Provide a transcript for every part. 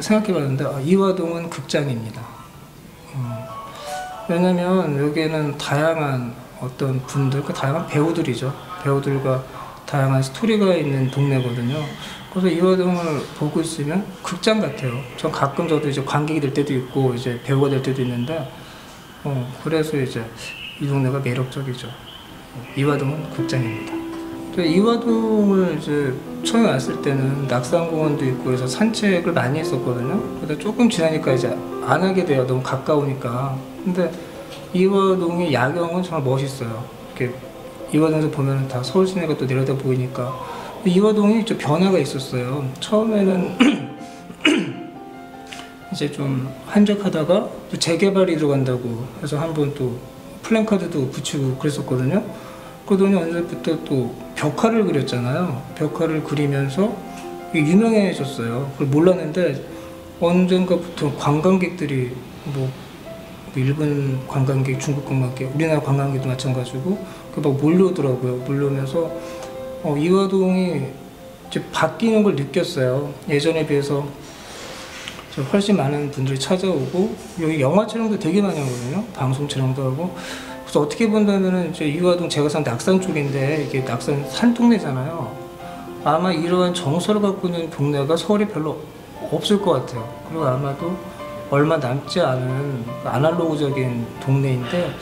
생각해봤는데 이화동은 극장입니다. 왜냐면 여기에는 다양한 어떤 분들, 다양한 배우들이죠. 배우들과 다양한 스토리가 있는 동네거든요. 그래서 이화동을 보고 있으면 극장 같아요. 전 가끔 저도 이제 관객이 될 때도 있고 이제 배우가 될 때도 있는데 그래서 이제 이 동네가 매력적이죠. 이화동은 극장입니다. 이화동을 이제 처음에 왔을 때는 낙산공원도 있고 해서 산책을 많이 했었거든요. 그러다 조금 지나니까 이제 안 하게 돼요. 너무 가까우니까. 근데 이화동의 야경은 정말 멋있어요. 이렇게 이화동에서 보면 다 서울 시내가 또 내려다 보이니까. 이화동이 좀 변화가 있었어요. 처음에는 이제 좀 한적하다가 또 재개발이 들어간다고 해서 한번 또 플랜카드도 붙이고 그랬었거든요. 그러더니 언제부터 또 벽화를 그렸잖아요. 벽화를 그리면서 유명해졌어요. 그걸 몰랐는데 언젠가부터 관광객들이 뭐 일본 관광객, 중국 관광객, 우리나라 관광객도 마찬가지고 막 몰려오더라고요. 몰려오면서 이화동이 이제 바뀌는 걸 느꼈어요. 예전에 비해서 훨씬 많은 분들이 찾아오고 여기 영화 촬영도 되게 많이 하거든요. 방송 촬영도 하고. 그래서 어떻게 본다면은 이제 이화동, 제가 산 낙산 쪽인데 이게 낙산 산동네잖아요. 아마 이러한 정서를 갖고 있는 동네가 서울에 별로 없을 것 같아요. 그리고 아마도 얼마 남지 않은 아날로그적인 동네인데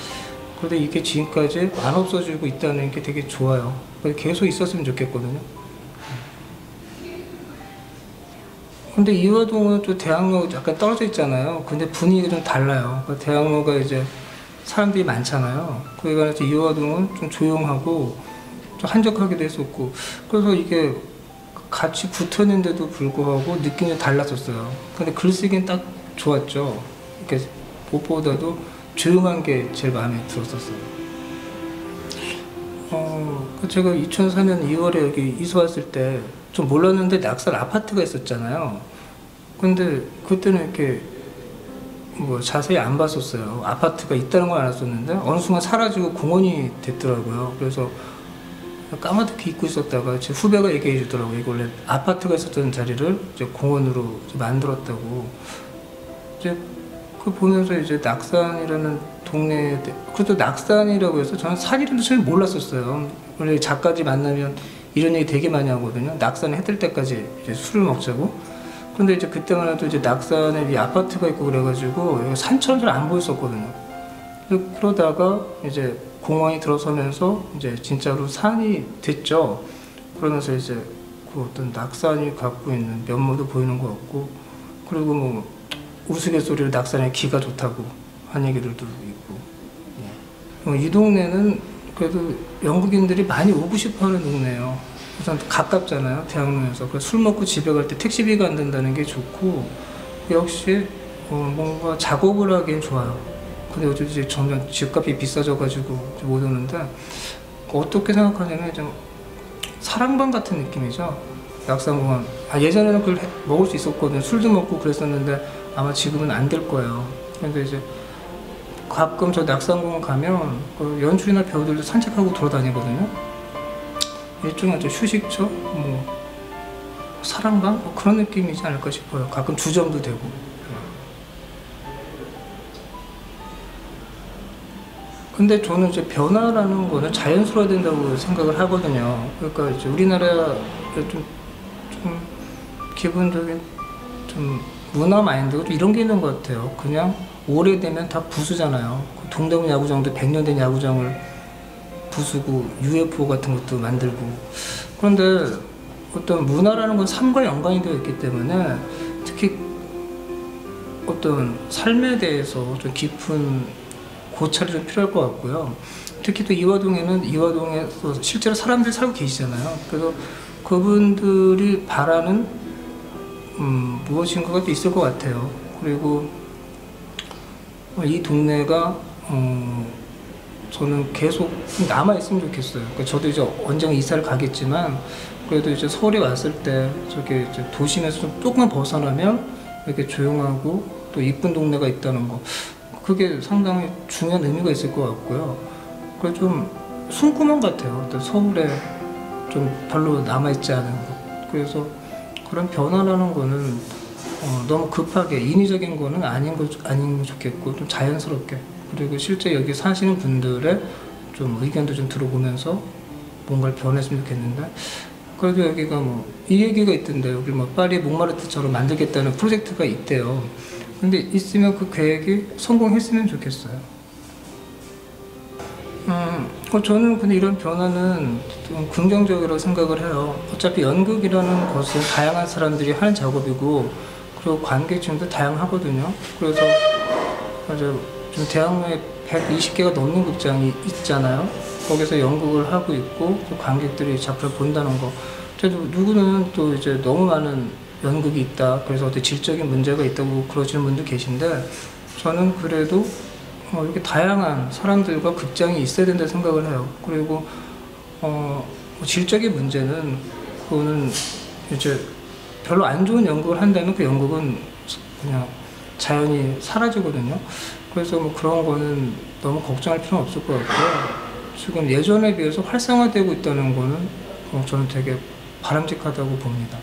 그래도 이게 지금까지 안 없어지고 있다는 게 되게 좋아요. 계속 있었으면 좋겠거든요. 근데 이화동은 또 대학로 약간 떨어져 있잖아요. 근데 분위기가 좀 달라요. 대학로가 이제 사람들이 많잖아요. 그에 관해서 이화동은 좀 조용하고 좀 한적하기도 했었고 그래서 이게 같이 붙어 있는데도 불구하고 느낌이 달랐었어요. 근데 글쓰기는 딱 좋았죠. 이렇게 무엇보다도 조용한 게 제일 마음에 들었었어요. 제가 2004년 2월에 여기 이사 왔을 때 좀 몰랐는데 낙산 아파트가 있었잖아요. 근데 그때는 이렇게 뭐 자세히 안 봤었어요. 아파트가 있다는 걸 알았었는데 어느 순간 사라지고 공원이 됐더라고요. 그래서 까맣게 잊고 있었다가 제 후배가 얘기해 주더라고요. 이거 원래 아파트가 있었던 자리를 이제 공원으로 이제 만들었다고. 이제 그 보면서 이제 낙산이라는 동네, 그래도 낙산이라고 해서 저는 산이라는 처음에 몰랐었어요. 원래 작가들이 만나면 이런 얘기 되게 많이 하거든요. 낙산에 해 뜰 때까지 이제 술을 먹자고. 근데 이제 그때만 해도 이제 낙산에 이 아파트가 있고 그래가지고 산처럼 잘 안 보였었거든요. 그러다가 이제 공원이 들어서면서 이제 진짜로 산이 됐죠. 그러면서 이제 그 어떤 낙산이 갖고 있는 면모도 보이는 것 같고, 그리고 뭐 우스갯소리로 낙산의 기가 좋다고 한 얘기들도 있고. 이 동네는 그래도 영국인들이 많이 오고 싶어하는 동네예요. 우선 가깝잖아요, 대학로에서. 그래서 술 먹고 집에 갈 때 택시비가 안 든다는 게 좋고, 역시 뭔가 작업을 하기엔 좋아요. 근데 요즘 이제 점점 집값이 비싸져가지고 못 오는데, 어떻게 생각하냐면 좀 사랑방 같은 느낌이죠. 낙산공원. 예전에는 그걸 먹을 수 있었거든요. 술도 먹고 그랬었는데 아마 지금은 안 될 거예요. 근데 이제 가끔 저 낙산공원 가면 그 연출이나 배우들도 산책하고 돌아다니거든요. 일종의 휴식처, 뭐 사랑방, 뭐 그런 느낌이지 않을까 싶어요. 가끔 주점도 되고. 근데 저는 이제 변화라는 거는 자연스러워야 된다고 생각을 하거든요. 그러니까 이제 우리나라의 좀 기본적인 좀 문화 마인드가 이런 게 있는 것 같아요. 그냥 오래되면 다 부수잖아요. 동대문 야구장도 100년 된 야구장을 부수고 UFO 같은 것도 만들고. 그런데 어떤 문화라는 건 삶과 연관이 되어 있기 때문에 특히 어떤 삶에 대해서 좀 깊은 고찰이 좀 필요할 것 같고요. 특히 또 이화동에서 실제로 사람들이 살고 계시잖아요. 그래서 그분들이 바라는 무엇인가가 또 있을 것 같아요. 그리고 이 동네가 저는 계속 남아있으면 좋겠어요. 그러니까 저도 이제 언젠가 이사를 가겠지만 그래도 이제 서울에 왔을 때 저게 이제 도심에서 좀 조금만 벗어나면 이렇게 조용하고 또 이쁜 동네가 있다는 거, 그게 상당히 중요한 의미가 있을 것 같고요. 그래서 좀 숨구멍 같아요. 또 서울에 좀 별로 남아있지 않은 것. 그래서 그런 변화라는 거는 너무 급하게 인위적인 거는 아닌 거 좋겠고 좀 자연스럽게, 그리고 실제 여기 사시는 분들의 좀 의견도 좀 들어보면서 뭔가를 변했으면 좋겠는데, 그래도 여기가 뭐 이 얘기가 있던데 여기 뭐 파리 몽마르트처럼 만들겠다는 프로젝트가 있대요. 근데 있으면 그 계획이 성공했으면 좋겠어요. 저는 근데 이런 변화는 좀 긍정적이라고 생각을 해요. 어차피 연극이라는 것은 다양한 사람들이 하는 작업이고, 그리고 관객층도 다양하거든요. 그래서 좀 대학로에 120개가 넘는 극장이 있잖아요. 거기서 연극을 하고 있고, 또 관객들이 작품을 본다는 거. 그래도 누구는 또 이제 너무 많은 연극이 있다, 그래서 어떤 질적인 문제가 있다고 그러시는 분도 계신데, 저는 그래도 이렇게 다양한 사람들과 극장이 있어야 된다 생각을 해요. 그리고 질적인 문제는 그거는 이제 별로 안 좋은 연극을 한다면 그 연극은 그냥 자연히 사라지거든요. 그래서 뭐 그런 거는 너무 걱정할 필요는 없을 것 같고요. 지금 예전에 비해서 활성화되고 있다는 거는 저는 되게 바람직하다고 봅니다.